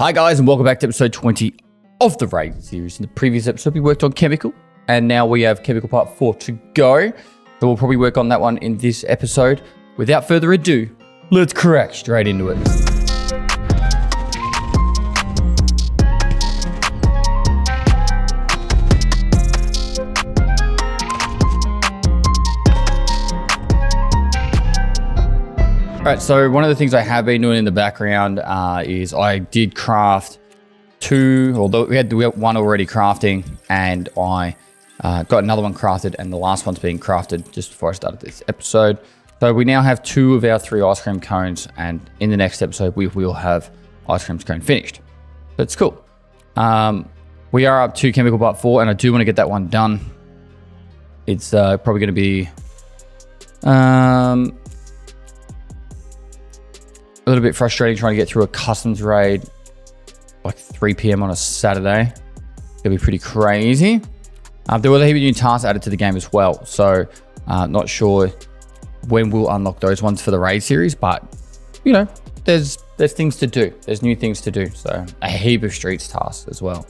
Hi guys, and welcome back to episode 20 of the Raid series. In the previous episode, we worked on Chemical, and now we have Chemical Part 4 to go. So we'll probably work on that one in this episode. Without further ado, let's crack straight into it. Alright, so one of the things I have been doing in the background is I did craft two, although we had one already crafting, and I got another one crafted, and the last one's being crafted just before I started this episode. So we now have 2 of our 3 ice cream cones, and in the next episode we will have ice cream cone finished. That's cool. We are up to Chemical Part 4, and I do want to get that one done. It's probably going to be a little bit frustrating trying to get through a customs raid like 3 p.m. on a Saturday. It'll be pretty crazy. There were a heap of new tasks added to the game as well, so not sure when we'll unlock those ones for the raid series, but you know, there's things to do. There's new things to do, so a heap of streets tasks as well.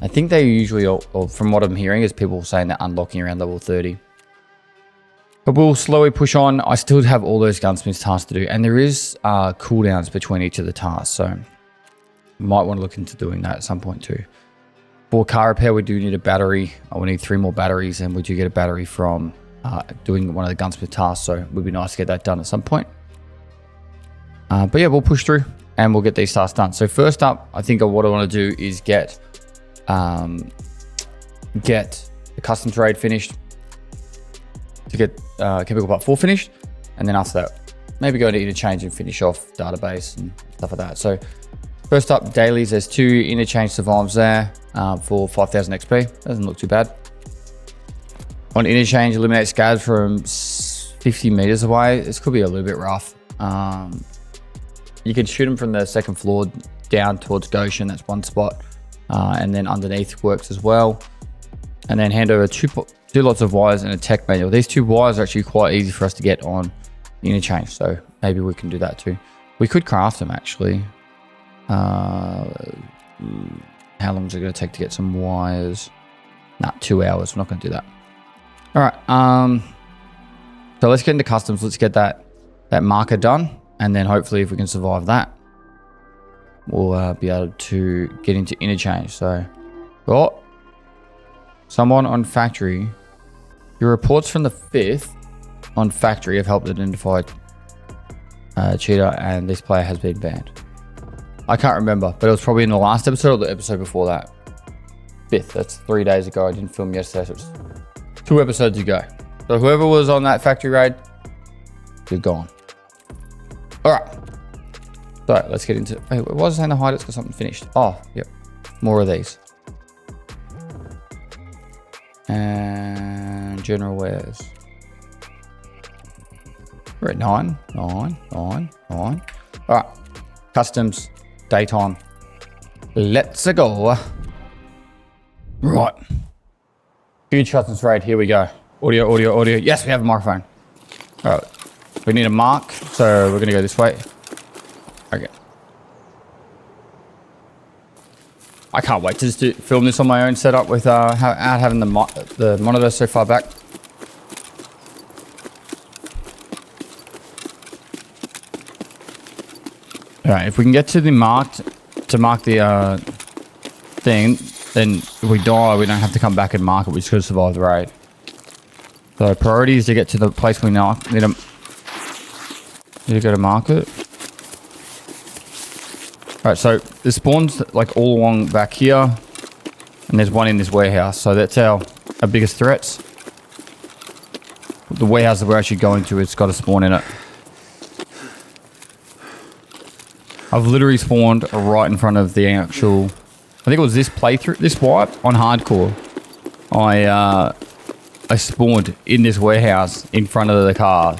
I think they usually, or from what I'm hearing, is people saying they're unlocking around level 30. But we'll slowly push on. I still have all those gunsmiths tasks to do, and there is cooldowns between each of the tasks, so might want to look into doing that at some point too. For car repair, we do need a battery. We need 3 more batteries, and we do get a battery from doing one of the gunsmith tasks, so it would be nice to get that done at some point. But yeah, we'll push through and we'll get these tasks done. So first up, I think what I want to do is get the customs raid finished, to get Chemical Part 4 finished, and then after that maybe go to interchange and finish off database and stuff like that. So first up, dailies, there's 2 interchange survives there for 5,000 XP. Doesn't look too bad. On interchange, eliminate scabs from 50 meters away. This could be a little bit rough. You can shoot them from the 2nd floor down towards Goshen, that's one spot, and then underneath works as well. And then hand over 2 lots of wires and a tech manual. These 2 wires are actually quite easy for us to get on interchange, so maybe we can do that too. We could craft them actually. How long is it going to take to get some wires? Nah, 2 hours. We're not going to do that. All right. So let's get into customs. Let's get that marker done, and then hopefully, if we can survive that, we'll be able to get into interchange. So, oh, someone on factory. Your reports from the 5th on factory have helped identify cheater, and this player has been banned. I can't remember, but it was probably in the last episode or the episode before that. 5th, that's 3 days ago. I didn't film yesterday, so it's 2 episodes ago. So whoever was on that factory raid, you're gone. All right. So let's get into. Wait, what was I saying to hide? It's got something finished. Oh, yep. More of these. And general wares. We're at 9. All right. Customs. Daytime. Let's go. Right. Huge customs raid. Here we go. Audio. Yes, we have a microphone. All right. We need a mark, so we're going to go this way. Okay. I can't wait to just film this on my own setup without having the monitor so far back. All right, if we can get to the mark the thing, then if we die, we don't have to come back and mark it. We just got to survive the raid. So priority is to get to the place we need to go to mark it. Alright, so there's spawns like all along back here, and there's one in this warehouse, so that's our biggest threats. The warehouse that we're actually going to, it's got a spawn in it. I've literally spawned right in front of the actual, I think it was this playthrough, this wipe on hardcore. I spawned in this warehouse in front of the car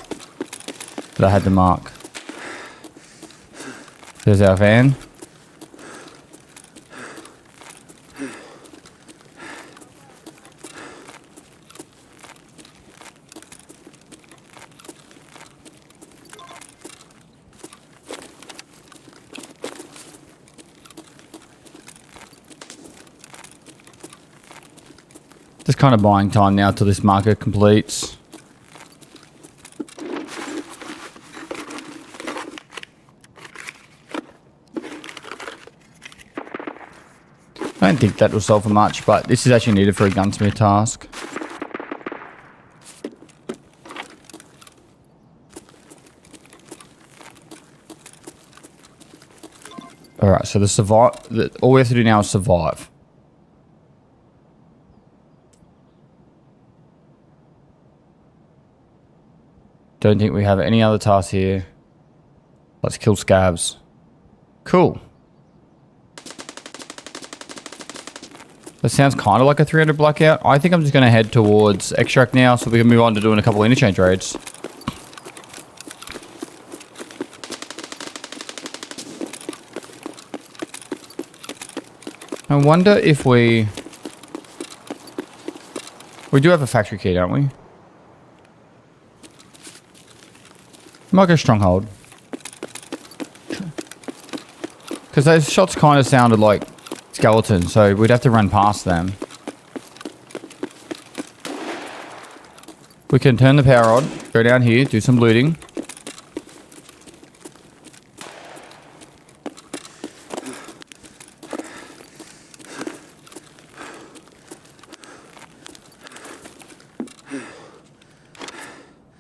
that I had to mark. There's our van. Just kind of buying time now till this marker completes. I don't think that will solve for much, but this is actually needed for a gunsmith task. Alright, so all we have to do now is survive. Don't think we have any other tasks here. Let's kill scabs. Cool. That sounds kind of like a 300 blackout. I think I'm just going to head towards extract now so we can move on to doing a couple of interchange raids. I wonder if we do have a factory key, don't we? Might go stronghold. Because those shots kind of sounded like skeletons, so we'd have to run past them. We can turn the power on, go down here, do some looting.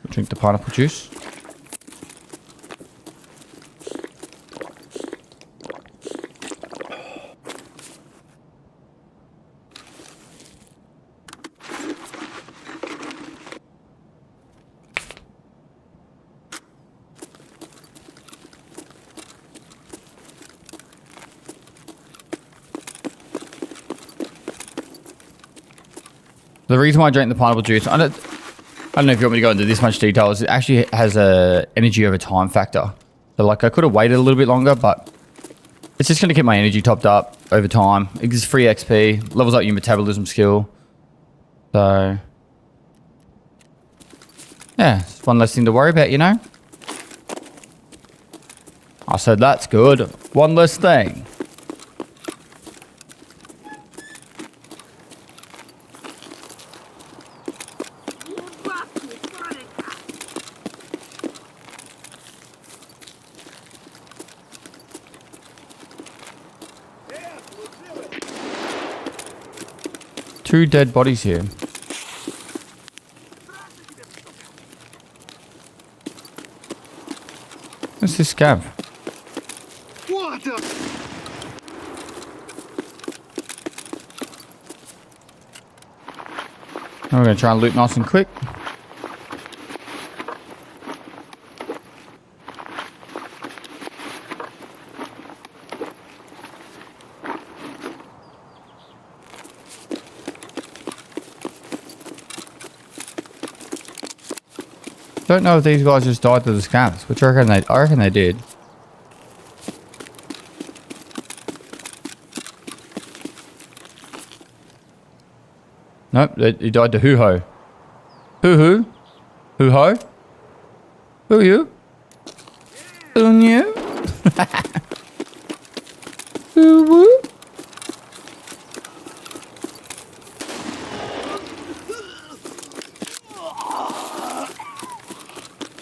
Drink the pineapple juice. The reason why I drank the pineapple juice, I don't know if you want me to go into this much detail, is it actually has a energy over time factor. So like I could have waited a little bit longer, but it's just going to keep my energy topped up over time. It gives free XP, levels up your metabolism skill. So yeah, it's one less thing to worry about, you know? I said that's good. One less thing. Two dead bodies here. What's this scab? What the? Now we're going to try and loot nice and quick. Don't know if these guys just died to the scabs, which I reckon they did. Nope, he died to hoo-ho. Hoo-hoo? Hoo-ho? Who are you? Who you? Hoo-woo?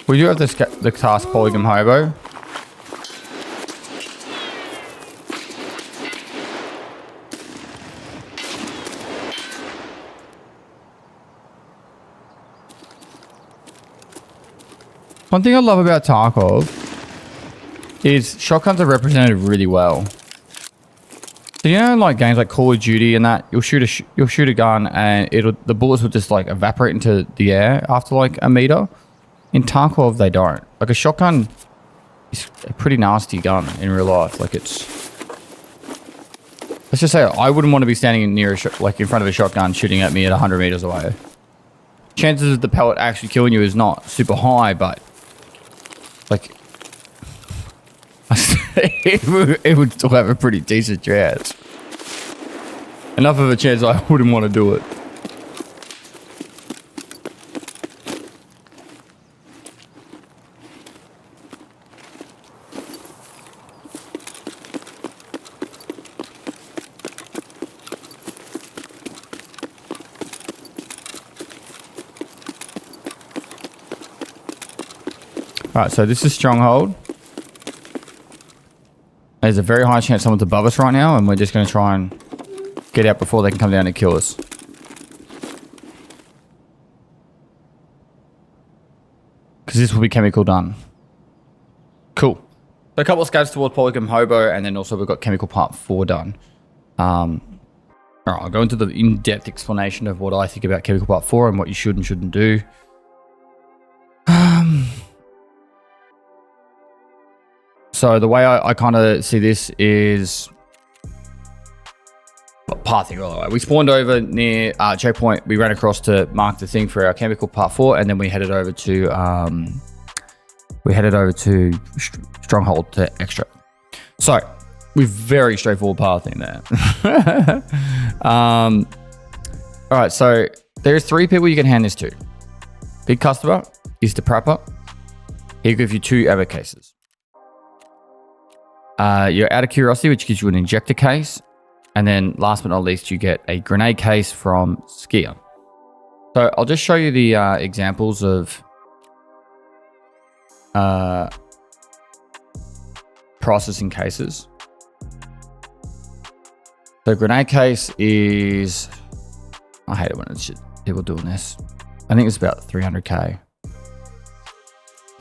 We do have the task polygam hobo. One thing I love about Tarkov is shotguns are represented really well. So you know, like games like Call of Duty and that, you'll shoot a gun and the bullets will just like evaporate into the air after like a meter. In Tarkov, they don't. Like a shotgun is a pretty nasty gun in real life. Like it's, let's just say I wouldn't want to be standing near like in front of a shotgun shooting at me at 100 meters away. Chances of the pellet actually killing you is not super high, but like it would still have a pretty decent chance. Enough of a chance I wouldn't want to do it. All right, so this is Stronghold. There's a very high chance someone's above us right now, and we're just going to try and get out before they can come down and kill us. Because this will be chemical done. Cool. So a couple of scouts towards Polygam Hobo, and then also we've got chemical part 4 done. All right, I'll go into the in-depth explanation of what I think about chemical part 4 and what you should and shouldn't do. So the way I kind of see this is pathing all the way. We spawned over near checkpoint. We ran across to mark the thing for our chemical part 4, and then we headed over to Stronghold to extra. So with very straightforward pathing there. All right, so there's 3 people you can hand this to. Big customer is the prepper. He'll give you 2 ammo cases. You're out of curiosity, which gives you an injector case. And then last but not least, you get a grenade case from Skier. So I'll just show you the examples of processing cases. The grenade case is, I hate it when it's people doing this. I think it's about 300k.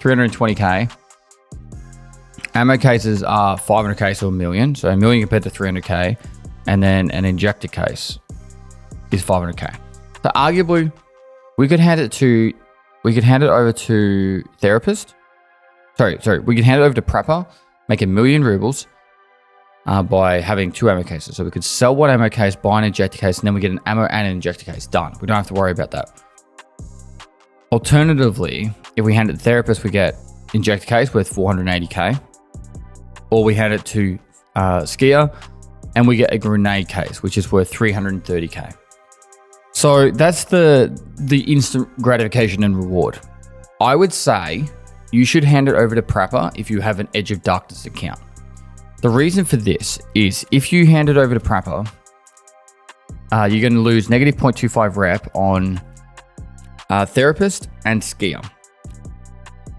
320k. Ammo cases are 500k to a million. So a million compared to 300k. And then an injector case is 500k. So arguably, we could hand it over to therapist. We could hand it over to prepper, make 1 million rubles by having 2 ammo cases. So we could sell 1 ammo case, buy an injector case, and then we get an ammo and an injector case. Done. We don't have to worry about that. Alternatively, if we hand it to therapist, we get injector case worth 480k. Or we hand it to Skier, and we get a grenade case, which is worth 330k. So that's the instant gratification and reward. I would say you should hand it over to prepper if you have an Edge of Darkness account. The reason for this is if you hand it over to prepper, you're going to lose negative 0.25 rep on therapist and Skier.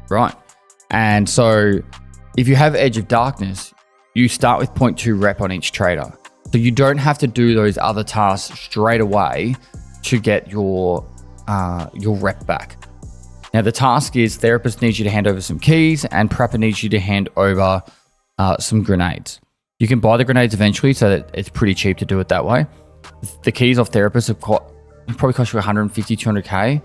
Right? And so if you have Edge of Darkness, you start with 0.2 rep on each trader. So you don't have to do those other tasks straight away to get your rep back. Now the task is therapist needs you to hand over some keys and prepper needs you to hand over some grenades. You can buy the grenades eventually, so that it's pretty cheap to do it that way. The keys off therapist have probably cost you 150, 200k.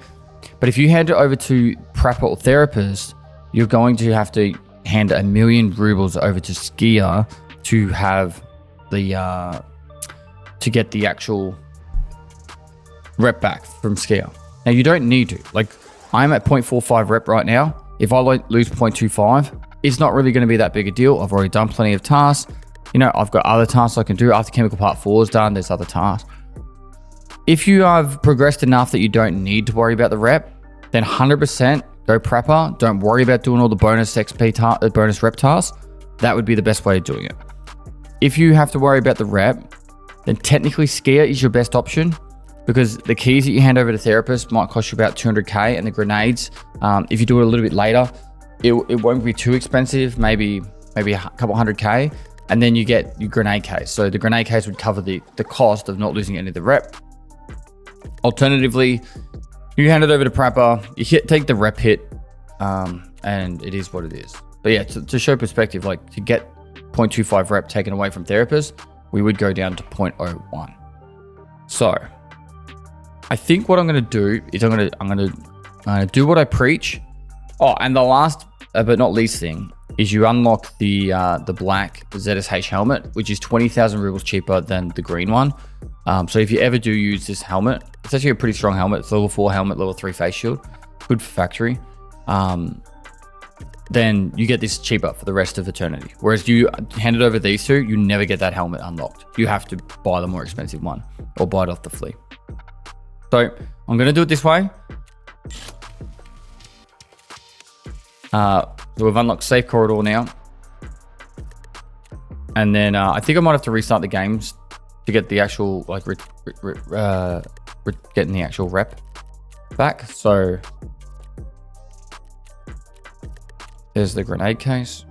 But if you hand it over to prepper or therapist, you're going to have to hand 1 million rubles over to Skier to have the to get the actual rep back from Skier. Now you don't need to. Like I'm at 0.45 rep right now. If I lose 0.25, it's not really going to be that big a deal. I've already done plenty of tasks. You know, I've got other tasks I can do after chemical part 4 is done. There's other tasks. If you have progressed enough that you don't need to worry about the rep, then 100% go prepper. Don't worry about doing all the bonus XP bonus rep tasks. That would be the best way of doing it. If you have to worry about the rep, then technically Skier is your best option because the keys that you hand over to therapist might cost you about 200k, and the grenades, if you do it a little bit later, it won't be too expensive, maybe a couple 100k, and then you get your grenade case. So the grenade case would cover the cost of not losing any of the rep. Alternatively, you hand it over to prepper, you take the rep hit, and it is what it is. But yeah, to show perspective, like to get 0.25 rep taken away from therapist, we would go down to 0.01. So I think what I'm going to do is I'm going to do what I preach. Oh, and the last but not least thing is you unlock the black ZSH helmet, which is 20,000 rubles cheaper than the green one. So if you ever do use this helmet, it's actually a pretty strong helmet. It's level 4 helmet, level 3 face shield, good for factory. Then you get this cheaper for the rest of eternity. Whereas you hand it over these two, you never get that helmet unlocked. You have to buy the more expensive one or buy it off the flea. So I'm going to do it this way. So we've unlocked safe corridor now. And then I think I might have to restart the games to get the actual, like, getting the actual rep back. So There's the grenade case.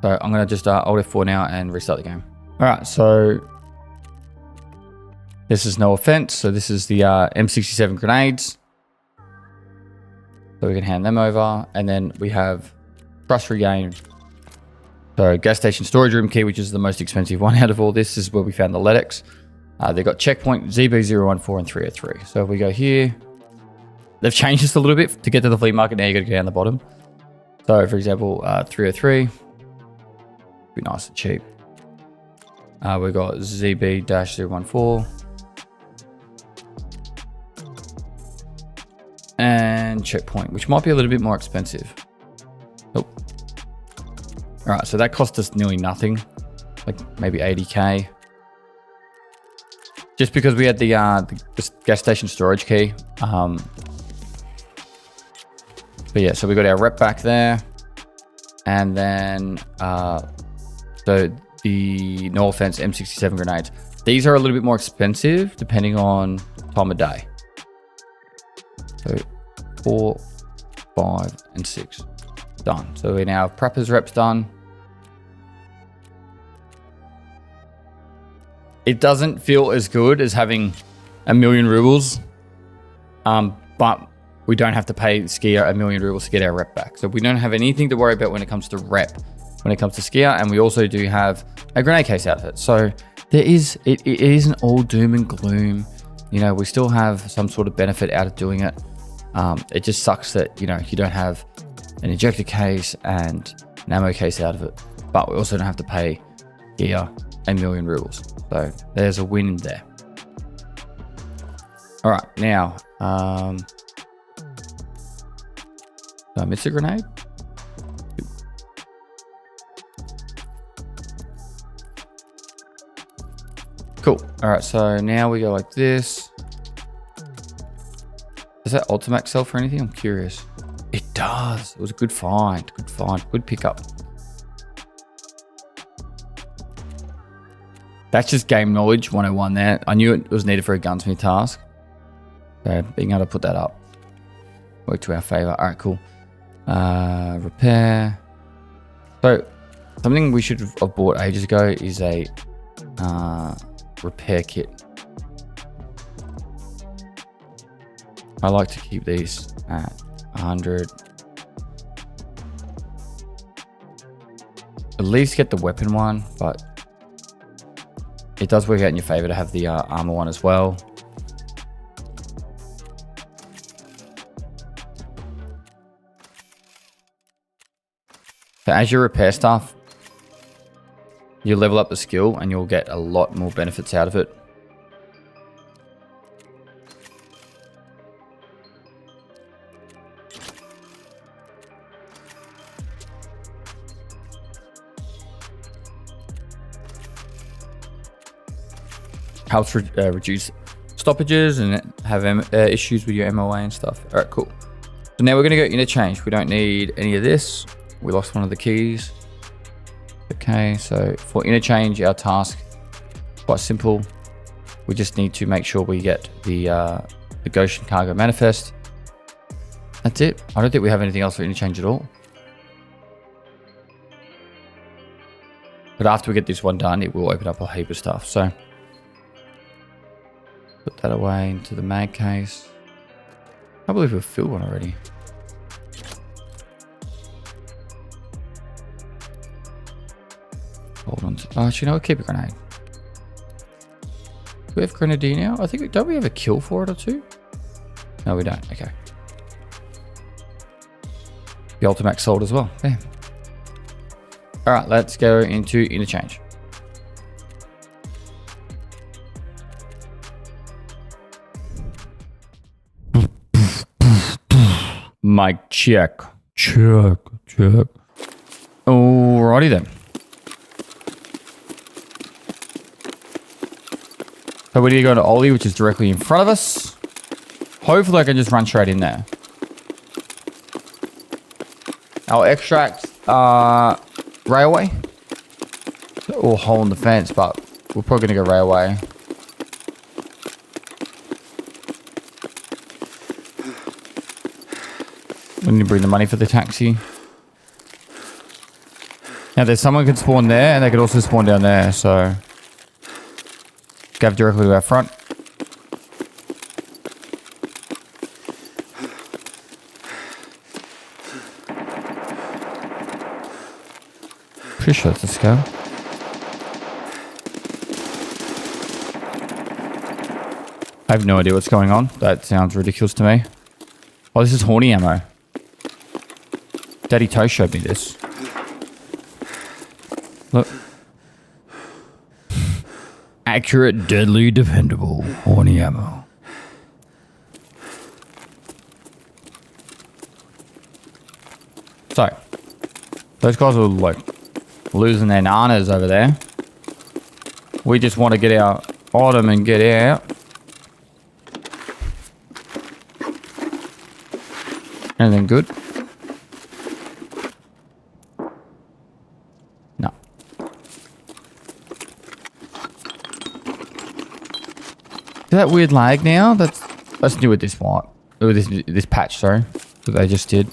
So I'm going to just Alt F4 now and restart the game. All right, so this is no offense. So this is the M67 grenades. So we can hand them over. And then we have trust regain. So gas station storage room key, which is the most expensive one out of all this, is where we found the LEDX. They've got checkpoint ZB014 and 303. So if we go here, they've changed this a little bit to get to the flea market. Now you got to go down the bottom. So for example, 303, be nice and cheap. We've got ZB-014 and checkpoint, which might be a little bit more expensive. Oh. All right, so that cost us nearly nothing, like maybe 80k. Just because we had the gas station storage key. But yeah, so we got our rep back there. And then, so the no offense M67 grenades. These are a little bit more expensive depending on time of day. So 4, 5, and 6. Done. So we now have preppers reps done. It doesn't feel as good as having 1,000,000 rubles, but we don't have to pay skier 1,000,000 rubles to get our rep back. So we don't have anything to worry about when it comes to rep, when it comes to skier, and we also do have a grenade case out of it. So there is, it isn't all doom and gloom. You know, we still have some sort of benefit out of doing it. It just sucks that, you know, you don't have an ejector case and an ammo case out of it, but we also don't have to pay gear 1,000,000 rubles. So there's a win there. All right, now, did I miss a grenade? Cool. All right, so now we go like this. Does that Ultimax sell for anything? I'm curious. It does. It was a good find. Good find. Good pickup. That's just game knowledge 101 there. I knew it was needed for a gunsmith task. So being able to put that up worked to our favor. All right, cool. Repair. So something we should have bought ages ago is a repair kit. I like to keep these at 100. At least get the weapon one, but it does work out in your favor to have the armor one as well. So as you repair stuff, you level up the skill and you'll get a lot more benefits out of it. Helps reduce stoppages and have issues with your MOA and stuff. All right, cool. So now we're going to go interchange. We don't need any of this. We lost one of the keys. Okay, so for interchange, our task is quite simple. We just need to make sure we get the Goshen cargo manifest. That's it. I don't think we have anything else for interchange at all. But after we get this one done, it will open up a heap of stuff. So put that away into the mag case. I believe we've filled one already. Hold on. Oh, actually, no, we'll keep a grenade. Do we have grenadier now? I think, don't we have a kill for it or two? No, we don't. Okay. The Ultimax sold as well. Bam. All right, let's go into interchange. Mic check. Check. Alrighty then. So we need to go to Oli, which is directly in front of us. Hopefully I can just run straight in there. I'll extract railway. Or hole in the fence, but we're probably going to go railway. We need to bring the money for the taxi. Now there's someone can spawn there and they could also spawn down there, so go directly to our front. Pretty sure that's the scale. I have no idea what's going on. That sounds ridiculous to me. Oh, this is horny ammo. Daddy Toe showed me this. Look. Accurate, deadly, dependable. Horny ammo. So, those guys are like losing their nanas over there. We just want to get our item and get out. Anything good? No. Is that weird lag now? That's new with this one. Oh, this patch, sorry. That they just did.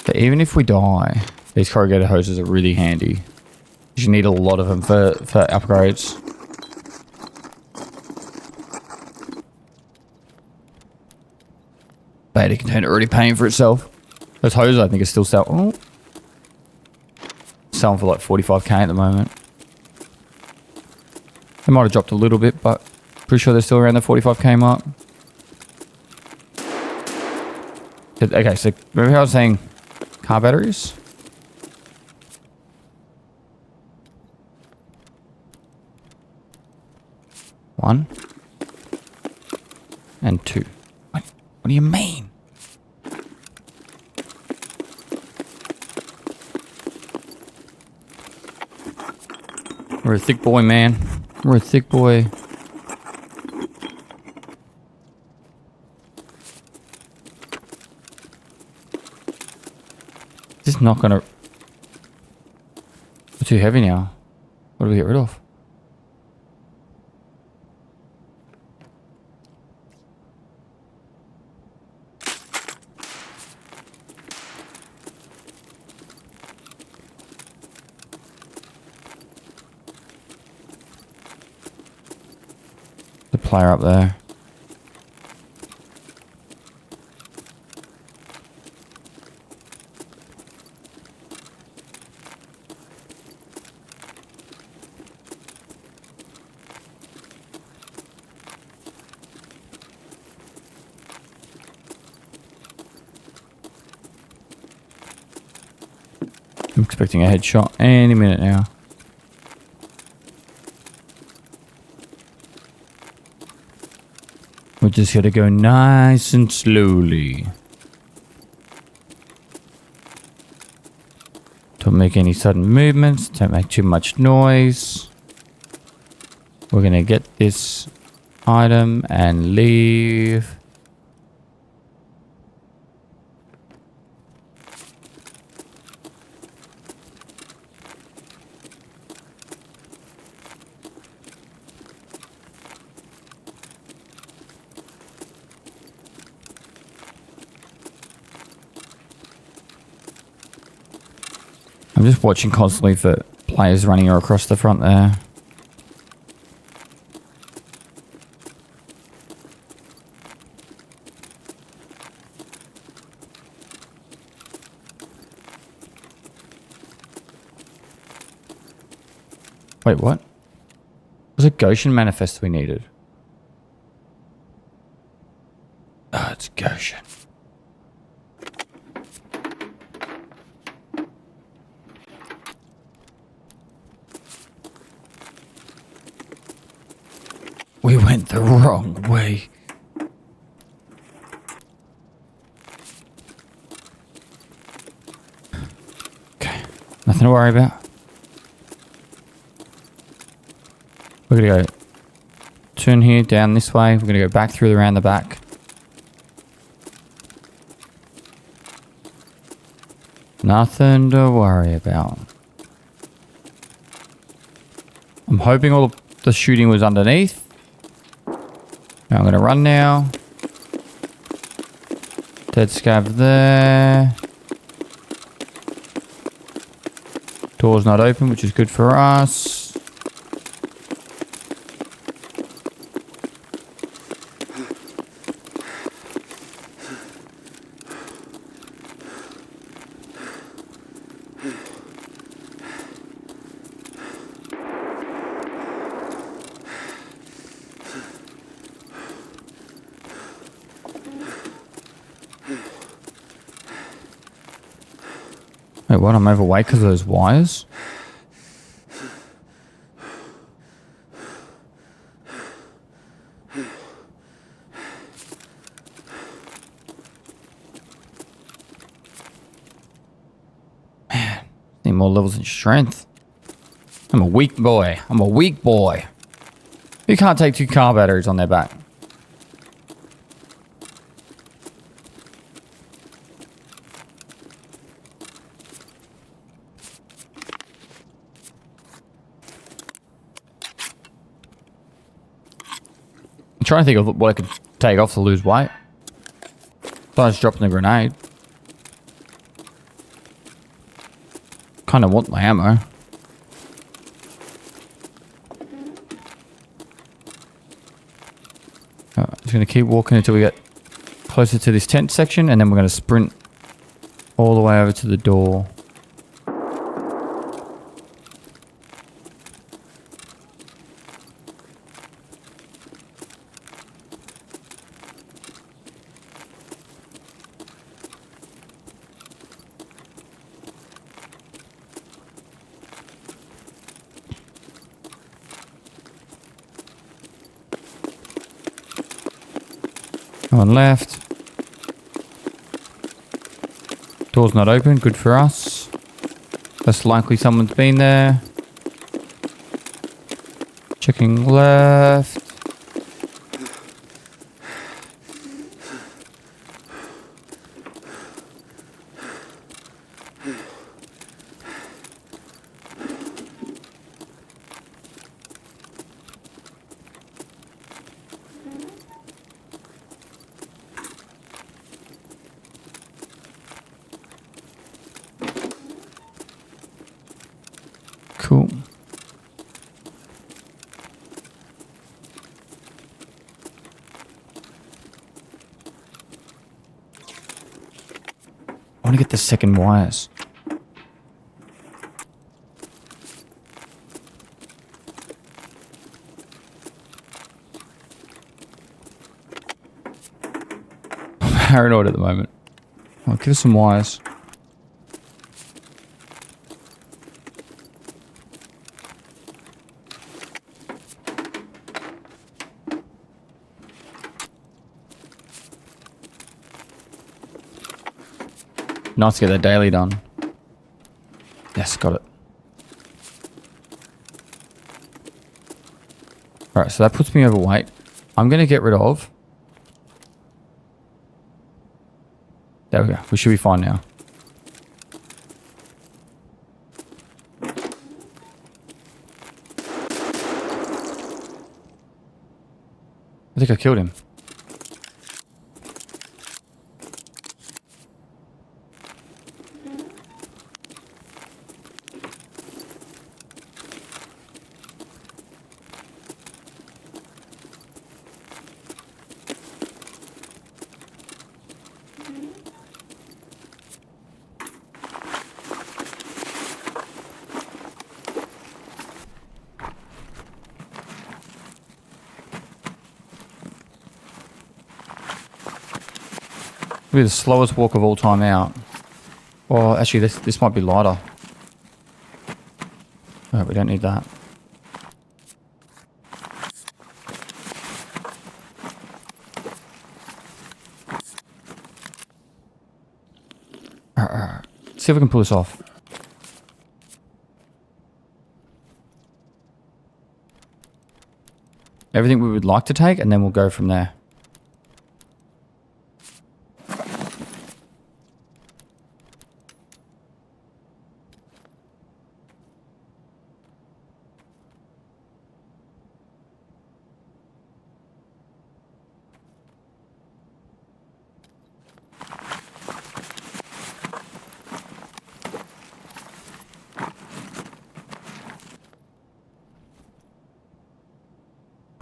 But even if we die, these corrugated hoses are really handy. You need a lot of them for upgrades. Beta container already paying for itself. Those hoses I think are still selling. Oh. Selling for like 45k at the moment. They might have dropped a little bit, but pretty sure they're still around the 45k mark. Okay, so remember how I was saying car batteries? One. And two. What do you mean? We're a thick boy, man. We're a thick boy. This is not gonna... It's too heavy now. What do we get rid of? The player up there. I'm expecting a headshot any minute now. We just gotta go nice and slowly. Don't make any sudden movements. Don't make too much noise. We're gonna get this item and leave. I'm just watching constantly for players running across the front there. Wait, what? Was it Goshen manifest we needed? Oh, it's Goshen. We went the wrong way. Okay, nothing to worry about. We're gonna go turn here, down this way. We're gonna go back through around the back. Nothing to worry about. I'm hoping all the shooting was underneath. Now I'm going to run now. Dead scav there. Door's not open, which is good for us. Wait, what? I'm overweight because of those wires? Man, need more levels in strength. I'm a weak boy. I'm a weak boy. You can't take 2 car batteries on their back. I'm trying to think of what I could take off to lose weight. So I was dropping the grenade. Kind of want my ammo. I'm just going to keep walking until we get closer to this tent section, and then we're going to sprint all the way over to the door. One left. Door's not open. Good for us. That's likely someone's been there. Checking left. Cool. I want to get the second wires. I'm paranoid at the moment. I'll give us some wires. Nice to get that daily done. Yes, got it. Alright, so that puts me overweight. I'm going to get rid of... There we go. We should be fine now. I think I killed him. Be the slowest walk of all time out. Well, actually, this might be lighter. Oh, we don't need that. See if we can pull this off. Everything we would like to take, and then we'll go from there.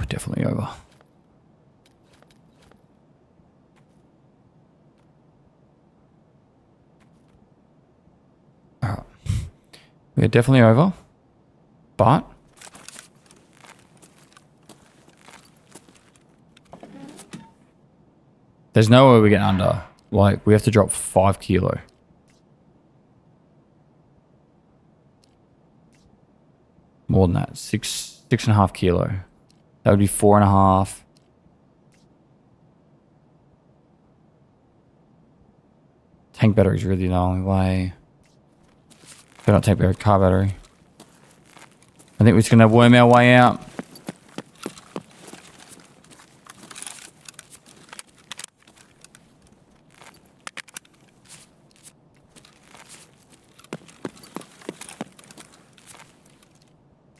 definitely over. Alright. We're definitely over. But there's no way we get under. Like, we have to drop 5 kilo. More than that. 6.5 kilo. That would be 4.5. Tank battery is really the only way. Better not tank battery, car battery. I think we're just gonna worm our way out.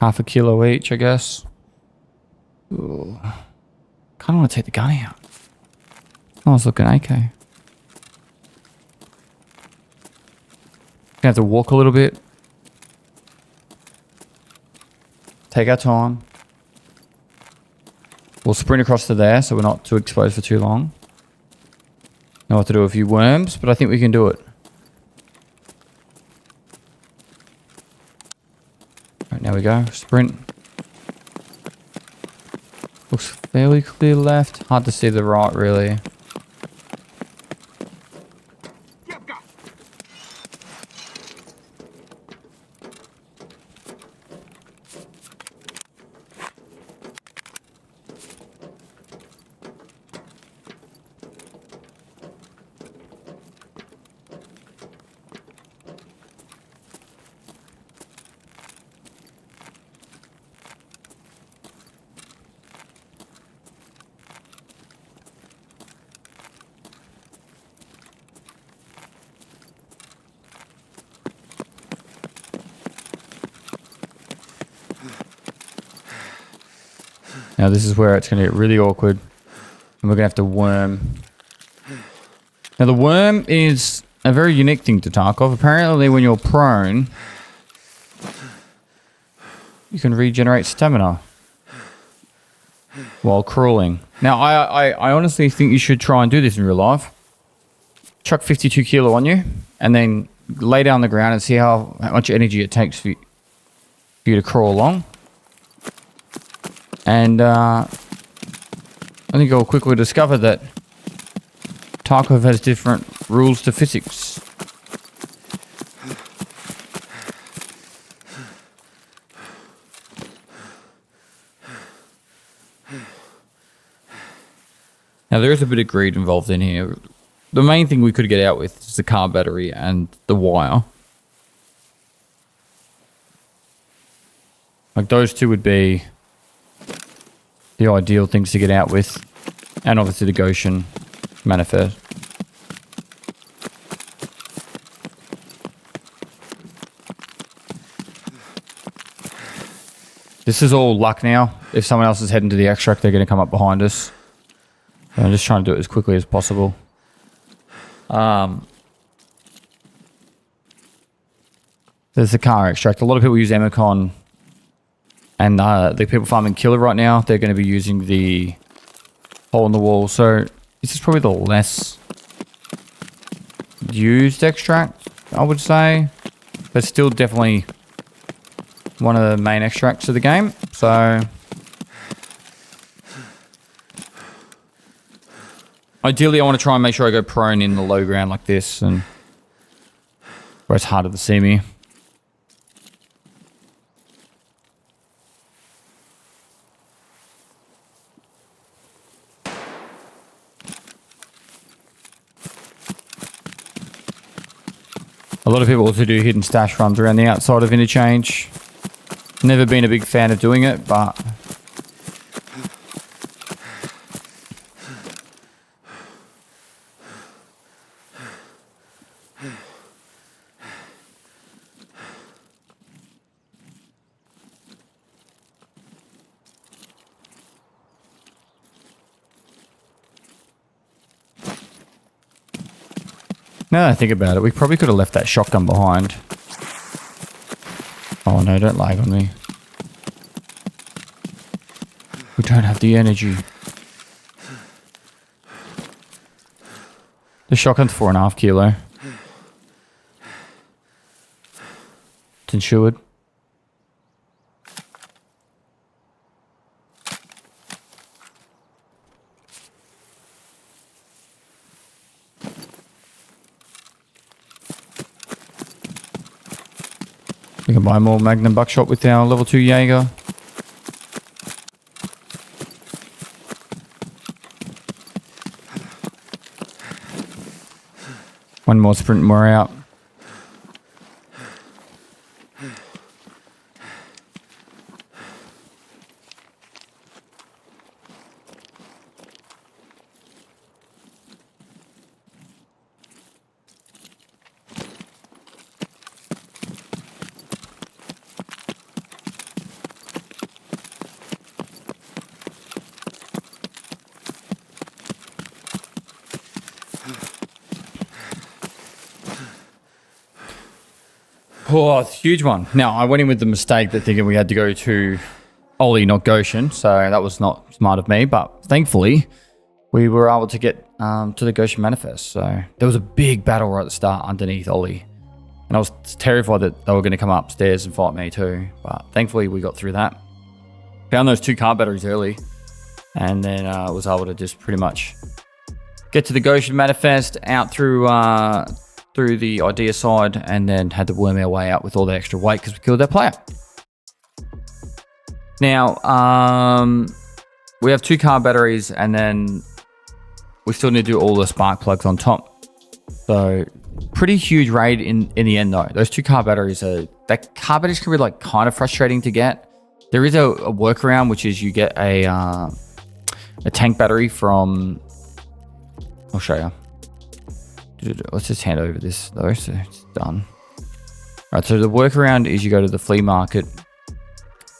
Half a kilo each, I guess. Ooh. Kinda wanna take the gun out. I was looking AK. Gonna have to walk a little bit. Take our time. We'll sprint across to there so we're not too exposed for too long. Know what to do with a few worms, but I think we can do it. Right, now we go. Sprint. Looks fairly clear left. Hard to see the right, really. Now this is where it's going to get really awkward. And we're going to have to worm. Now the worm is a very unique thing to Tarkov. Apparently when you're prone, you can regenerate stamina while crawling. Now I honestly think you should try and do this in real life. Chuck 52 kilo on you and then lay down on the ground and see how much energy it takes for you to crawl along. And I think you'll quickly discover that Tarkov has different rules to physics. Now there is a bit of greed involved in here. The main thing we could get out with is the car battery and the wire. Like those two would be the ideal things to get out with, and obviously the Goshen manifest. This is all luck now. If someone else is heading to the extract, they're going to come up behind us. And I'm just trying to do it as quickly as possible. There's the car extract. A lot of people use Emicon. And the people farming killer right now, they're going to be using the hole in the wall. So this is probably the less used extract, I would say. But still definitely one of the main extracts of the game. So ideally I want to try and make sure I go prone in the low ground like this, and where it's harder to see me. A lot of people also do hidden stash runs around the outside of interchange. Never been a big fan of doing it, but now that I think about it, we probably could have left that shotgun behind. Oh no, don't lag on me. We don't have the energy. The shotgun's 4.5 kilo. It's insured. We can buy more Magnum buckshot with our level 2 Jaeger. One more sprint and we're out. Oh, it's a huge one. Now, I went in with the mistake that thinking we had to go to Ollie, not Goshen, so that was not smart of me, but thankfully, we were able to get to the Goshen Manifest. So there was a big battle right at the start underneath Ollie, and I was terrified that they were going to come upstairs and fight me too, but thankfully we got through that. Found those 2 car batteries early, and then was able to just pretty much get to the Goshen Manifest, out through the idea side, and then had to worm our way out with all the extra weight because we killed that player. Now, we have 2 car batteries, and then we still need to do all the spark plugs on top. So pretty huge raid in the end though. Those 2 car batteries that car batteries can be like kind of frustrating to get. There is a workaround, which is you get a tank battery from, I'll show you. Let's just hand over this though, so it's done. All right, so the workaround is you go to the flea market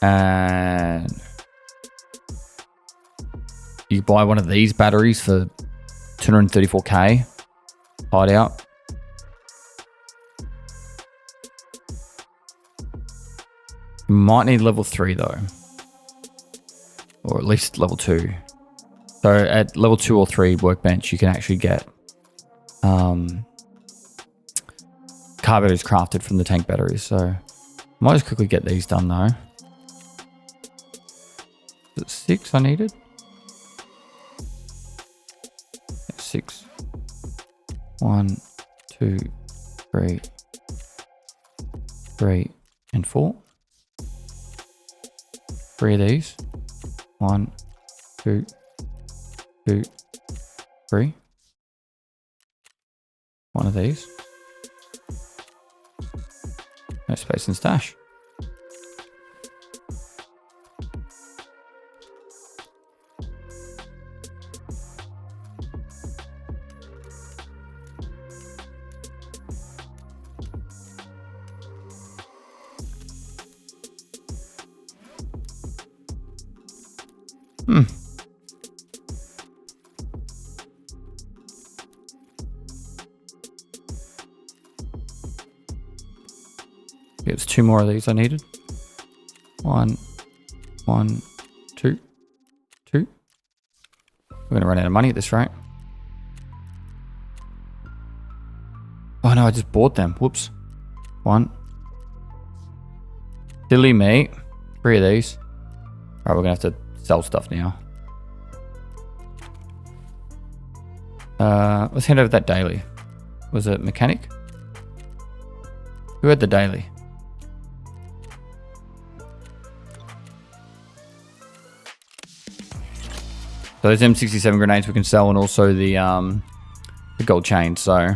and you buy one of these batteries for 234k hideout. You might need level 3 though, or at least level 2. So at level 2 or 3 workbench, you can actually get car batteries crafted from the tank batteries. So I might just quickly get these done though. Is it 6 I needed? 6. 1, 2, 3, 3, and 4. 3 of these. 1, 2, 2, 3. 1 of these. No space in stash. It's 2 more of these I needed. 1, 1, 2, 2. We're going to run out of money at this rate. Oh no, I just bought them. Whoops. 1. Silly me. 3 of these. Alright, we're going to have to sell stuff now. Let's hand over that daily. Was it mechanic? Who had the daily? So those M67 grenades we can sell, and also the gold chain. So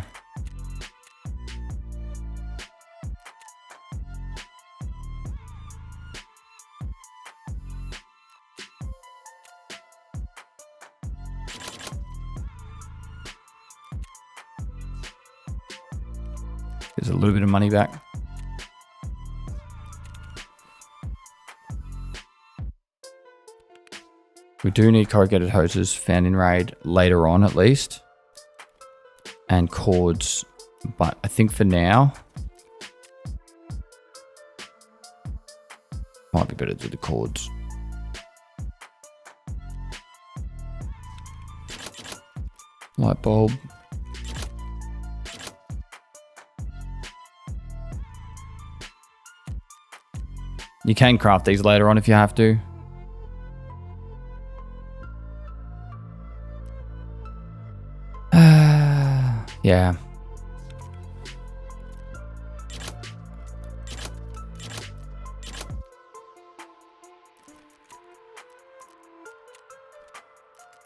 there's a little bit of money back. We do need corrugated hoses found in raid later on at least. And cords. But I think for now, might be better to do the cords. Light bulb. You can craft these later on if you have to. Yeah.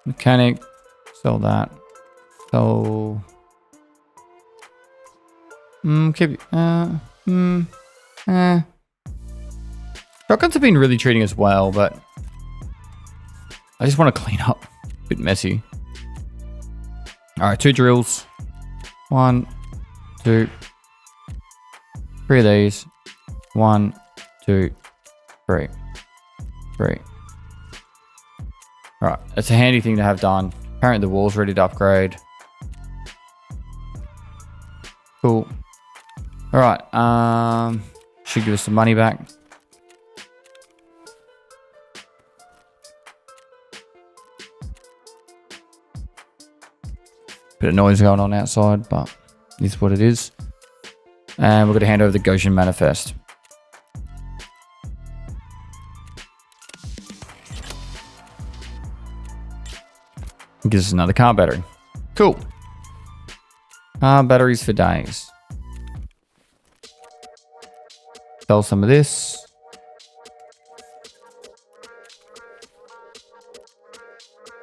Mechanic. Sell that. Sell. Shotguns have been really treating us well, but I just want to clean up. A bit messy. All right, 2 drills. 1, 2, 3 of these. 1, 2, 3. 3. All right, it's a handy thing to have done. Apparently the wall's ready to upgrade. Cool. All right, should give us some money back. Bit of noise going on outside, but it's what it is. And we're going to hand over the Goshen Manifest. Gives us another car battery. Cool. Car batteries for days. Sell some of this.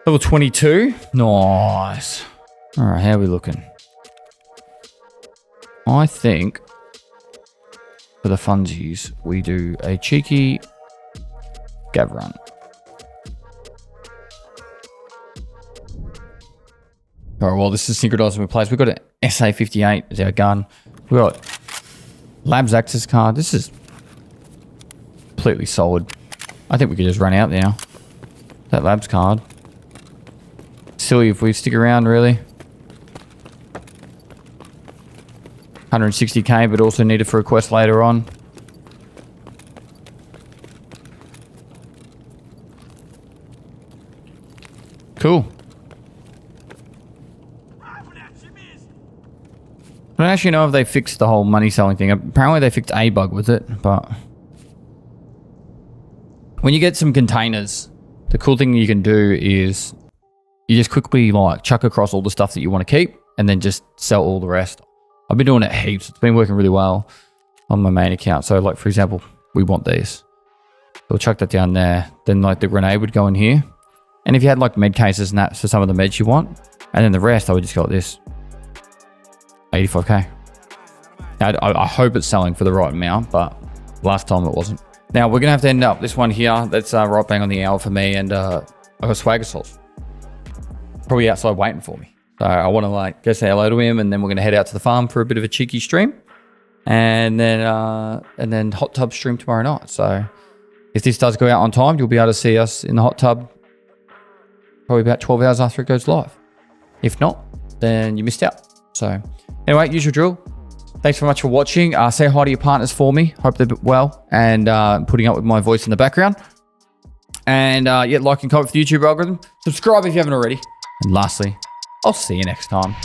Level 22. Nice. All right, how are we looking? I think for the funsies, we do a cheeky Gav run. All right, well, this is synchronizing with place. We've got an SA-58 as our gun. We've got Labs access card. This is completely solid. I think we could just run out now. That Labs card. Silly if we stick around, really. 160k, but also needed for a quest later on. Cool. I don't actually know if they fixed the whole money selling thing. Apparently they fixed a bug with it, but when you get some containers, the cool thing you can do is you just quickly like chuck across all the stuff that you want to keep and then just sell all the rest. I've been doing it heaps. It's been working really well on my main account. So like, for example, we want these. We'll chuck that down there. Then like the grenade would go in here. And if you had like med cases and that for some of the meds you want, and then the rest, I would just go like this. 85k. I hope it's selling for the right amount, but last time it wasn't. Now we're going to have to end up this one here. That's right bang on the hour for me. And I've got Swagger Souls probably outside waiting for me. So I want to like go say hello to him, and then we're going to head out to the farm for a bit of a cheeky stream, and then hot tub stream tomorrow night. So if this does go out on time, you'll be able to see us in the hot tub probably about 12 hours after it goes live. If not, then you missed out. So anyway, usual drill. Thanks very much for watching. Say hi to your partners for me. Hope they're well and putting up with my voice in the background. And yeah, like and comment for the YouTube algorithm. Subscribe if you haven't already. And lastly, I'll see you next time.